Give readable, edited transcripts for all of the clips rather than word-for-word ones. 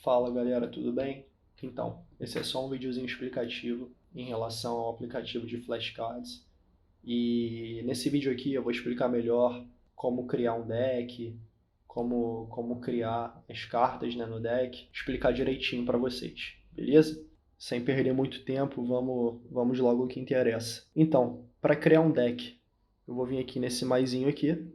Fala galera, tudo bem? Então, esse é só um videozinho explicativo em relação ao aplicativo de flashcards. E nesse vídeo aqui eu vou explicar melhor como criar um deck, como criar as cartas, né, no deck, explicar direitinho para vocês, beleza? Sem perder muito tempo, vamos logo ao que interessa. Então, para criar um deck, eu vou vir aqui nesse maisinho aqui,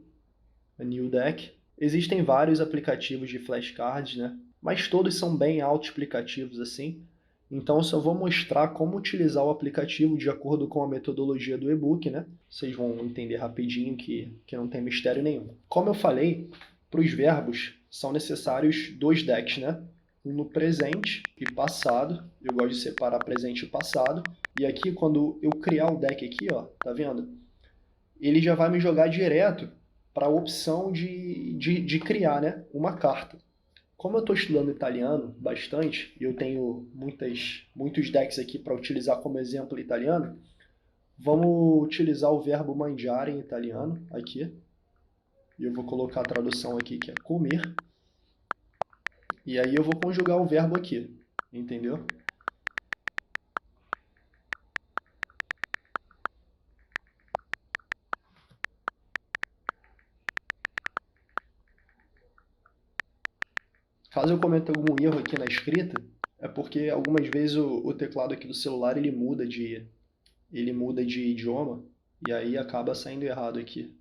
New Deck. Existem vários aplicativos de flashcards, né? Mas todos são bem autoexplicativos assim. Então eu só vou mostrar como utilizar o aplicativo de acordo com a metodologia do e-book, né? Vocês vão entender rapidinho que não tem mistério nenhum. Como eu falei, para os verbos são necessários dois decks, né? Um no presente e passado. Eu gosto de separar presente e passado. E aqui, quando eu criar o deck aqui, ó, tá vendo? Ele já vai me jogar direto para a opção de criar, né, uma carta. Como eu estou estudando italiano bastante, e eu tenho muitos decks aqui para utilizar como exemplo italiano, vamos utilizar o verbo mangiare em italiano aqui. E eu vou colocar a tradução aqui que é comer. E aí eu vou conjugar o verbo aqui, entendeu? Caso eu cometa algum erro aqui na escrita, é porque algumas vezes o teclado aqui do celular ele muda de idioma e aí acaba saindo errado aqui.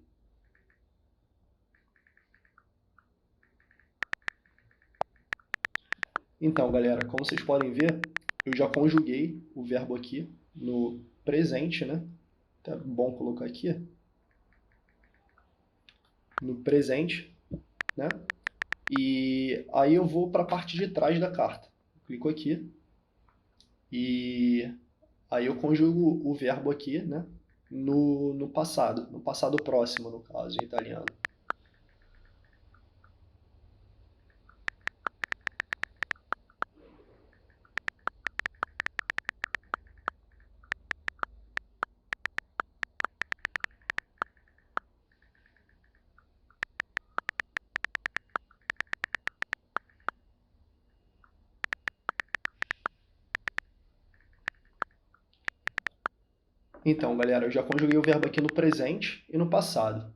Então, galera, como vocês podem ver, eu já conjuguei o verbo aqui no presente, né? Tá bom colocar aqui. No presente, né? E aí eu vou para a parte de trás da carta. Clico aqui e aí eu conjugo o verbo aqui, né? No passado próximo, no caso, em italiano. Então, galera, eu já conjuguei o verbo aqui no presente e no passado.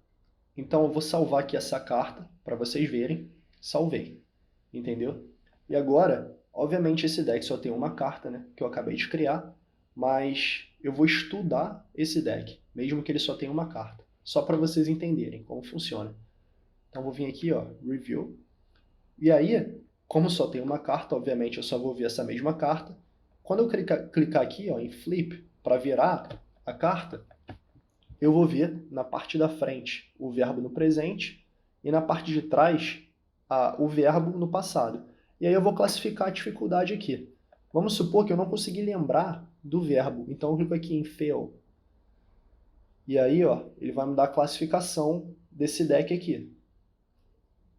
Então, eu vou salvar aqui essa carta para vocês verem. Salvei, entendeu? E agora, obviamente, esse deck só tem uma carta, né, que eu acabei de criar, mas eu vou estudar esse deck, mesmo que ele só tenha uma carta, só para vocês entenderem como funciona. Então, vou vir aqui, ó, Review. E aí, como só tem uma carta, obviamente, eu só vou ver essa mesma carta. Quando eu clicar aqui, ó, em Flip, para virar a carta, eu vou ver na parte da frente o verbo no presente e na parte de trás o verbo no passado. E aí eu vou classificar a dificuldade aqui. Vamos supor que eu não consegui lembrar do verbo, então eu clico aqui em Fail. E aí, ó, ele vai me dar a classificação desse deck aqui.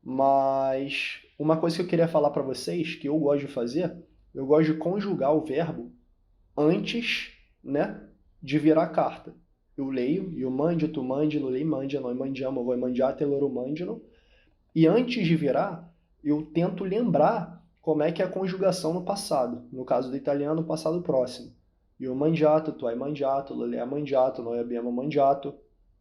Mas uma coisa que eu queria falar para vocês, que eu gosto de fazer, eu gosto de conjugar o verbo antes, né, de virar a carta. Eu leio, io mangio, tu mangi, lei mangia, noi mangiamo, voi mangiate, loro mangiano. E antes de virar, eu tento lembrar como é que é a conjugação no passado. No caso do italiano, passado próximo. Io mangiato, tu hai mangiato, lei ha mangiato, noi abbiamo mangiato.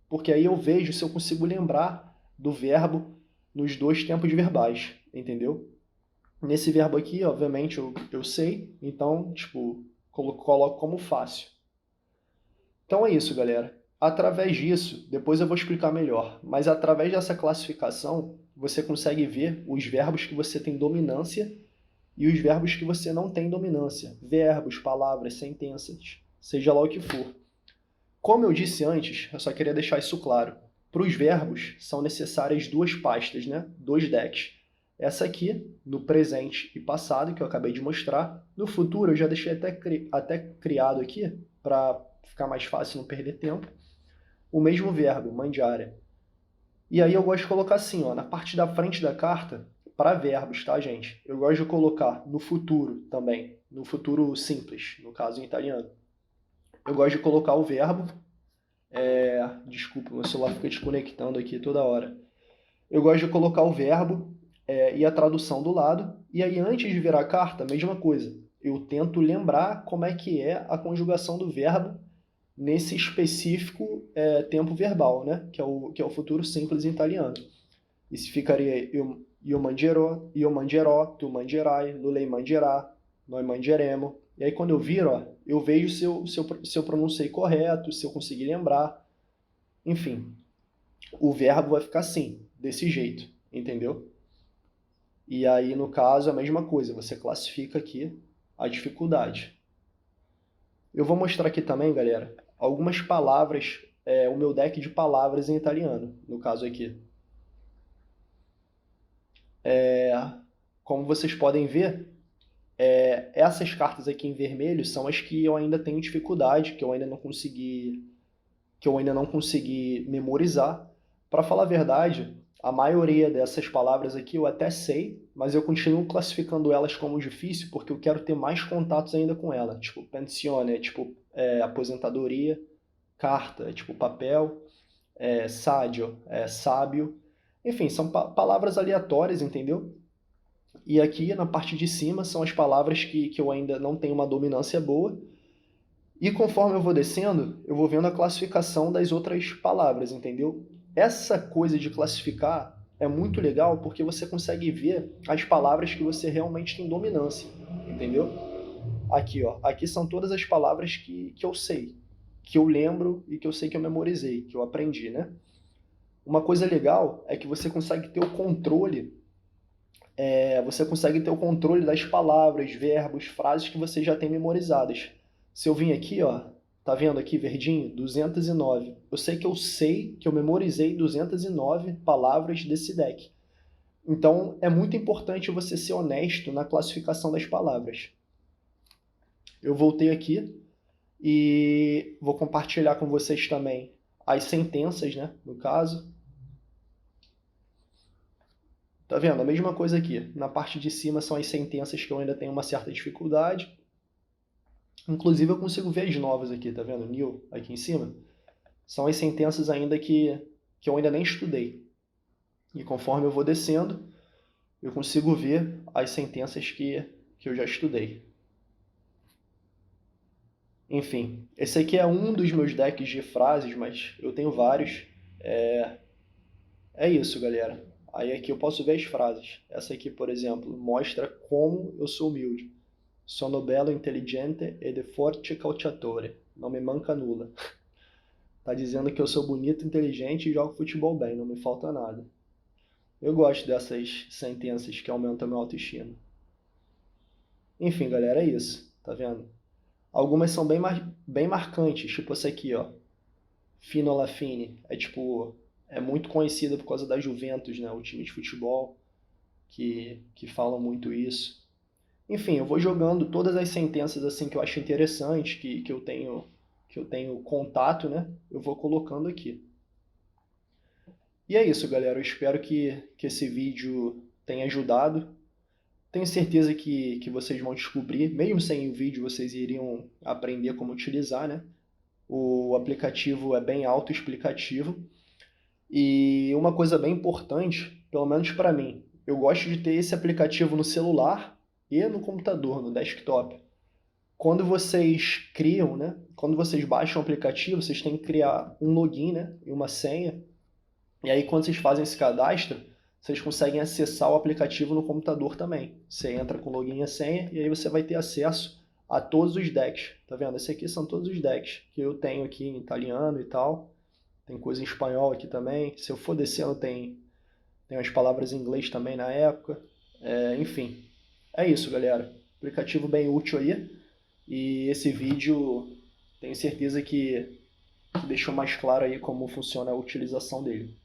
Porque aí eu vejo se eu consigo lembrar do verbo nos dois tempos verbais, entendeu? Nesse verbo aqui, obviamente, eu sei, então, tipo, coloco como fácil. Então é isso, galera. Através disso, depois eu vou explicar melhor, mas através dessa classificação, você consegue ver os verbos que você tem dominância e os verbos que você não tem dominância. Verbos, palavras, sentenças, seja lá o que for. Como eu disse antes, eu só queria deixar isso claro. Para os verbos, são necessárias duas pastas, né? Dois decks. Essa aqui, no presente e passado, que eu acabei de mostrar. No futuro, eu já deixei até criado aqui, para ficar mais fácil não perder tempo. O mesmo verbo, mangiare. E aí eu gosto de colocar assim, ó, na parte da frente da carta, para verbos, tá, gente? Eu gosto de colocar no futuro também, no futuro simples, no caso em italiano. Eu gosto de colocar o verbo. Desculpa, meu celular fica desconectando aqui toda hora. Eu gosto de colocar o verbo e a tradução do lado. E aí, antes de virar a carta, a mesma coisa. Eu tento lembrar como é que é a conjugação do verbo nesse específico tempo verbal, né? Que é o futuro simples em italiano. Isso ficaria io mangerò, io mangerò, tu mangerai, lei mangerà, noi mangeremo. E aí quando eu viro, ó, eu vejo se eu pronunciei correto, se eu consegui lembrar. Enfim, o verbo vai ficar assim, desse jeito, entendeu? E aí, no caso, a mesma coisa, você classifica aqui a dificuldade. Eu vou mostrar aqui também, galera, algumas palavras, o meu deck de palavras em italiano, no caso aqui. Como vocês podem ver, essas cartas aqui em vermelho são as que eu ainda tenho dificuldade, que eu ainda não consegui memorizar. Para falar a verdade, a maioria dessas palavras aqui eu até sei, mas eu continuo classificando elas como difícil porque eu quero ter mais contatos ainda com ela. Tipo, pensione, tipo aposentadoria, carta, tipo papel, sadio, sábio. Enfim, são palavras aleatórias, entendeu? E aqui na parte de cima são as palavras que eu ainda não tenho uma dominância boa. E conforme eu vou descendo, eu vou vendo a classificação das outras palavras, entendeu? Essa coisa de classificar é muito legal porque você consegue ver as palavras que você realmente tem dominância, entendeu? Aqui, ó, aqui são todas as palavras que eu sei, que eu lembro e que eu sei que eu memorizei, que eu aprendi, né? Uma coisa legal é que você consegue ter o controle das palavras, verbos, frases que você já tem memorizadas. Se eu vim aqui, ó, tá vendo aqui verdinho? 209. Eu sei que eu memorizei 209 palavras desse deck. Então, é muito importante você ser honesto na classificação das palavras. Eu voltei aqui e vou compartilhar com vocês também as sentenças, né, no caso. Tá vendo? A mesma coisa aqui. Na parte de cima são as sentenças que eu ainda tenho uma certa dificuldade. Inclusive eu consigo ver as novas aqui, tá vendo? New aqui em cima. São as sentenças ainda que eu ainda nem estudei. E conforme eu vou descendo, eu consigo ver as sentenças que eu já estudei. Enfim, esse aqui é um dos meus decks de frases, mas eu tenho vários. É isso, galera. Aí aqui eu posso ver as frases. Essa aqui, por exemplo, mostra como eu sou humilde. Sono bello, intelligente ed forte calciatore. Não me manca nulla. Tá dizendo que eu sou bonito, inteligente e jogo futebol bem, não me falta nada. Eu gosto dessas sentenças que aumentam a minha autoestima. Enfim, galera, é isso. Tá vendo? Algumas são bem marcantes, tipo essa aqui, ó. Fino alla fine. É tipo, é muito conhecida por causa da Juventus, né? O time de futebol que fala muito isso. Enfim, eu vou jogando todas as sentenças assim que eu acho interessante, que eu tenho contato, né? Eu vou colocando aqui. E é isso, galera. Eu espero que esse vídeo tenha ajudado. Tenho certeza que vocês vão descobrir, mesmo sem o vídeo, vocês iriam aprender como utilizar, né? O aplicativo é bem autoexplicativo. E uma coisa bem importante, pelo menos para mim, eu gosto de ter esse aplicativo no celular e no computador, no desktop. Quando vocês criam, né? Quando vocês baixam o aplicativo, vocês têm que criar um login, né? E uma senha. E aí, quando vocês fazem esse cadastro, vocês conseguem acessar o aplicativo no computador também. Você entra com login e senha e aí você vai ter acesso a todos os decks. Tá vendo? Esse aqui são todos os decks que eu tenho aqui em italiano e tal. Tem coisa em espanhol aqui também. Se eu for descendo, tem umas palavras em inglês também na época. Enfim, é isso, galera. Aplicativo bem útil aí. E esse vídeo, tenho certeza que deixou mais claro aí como funciona a utilização dele.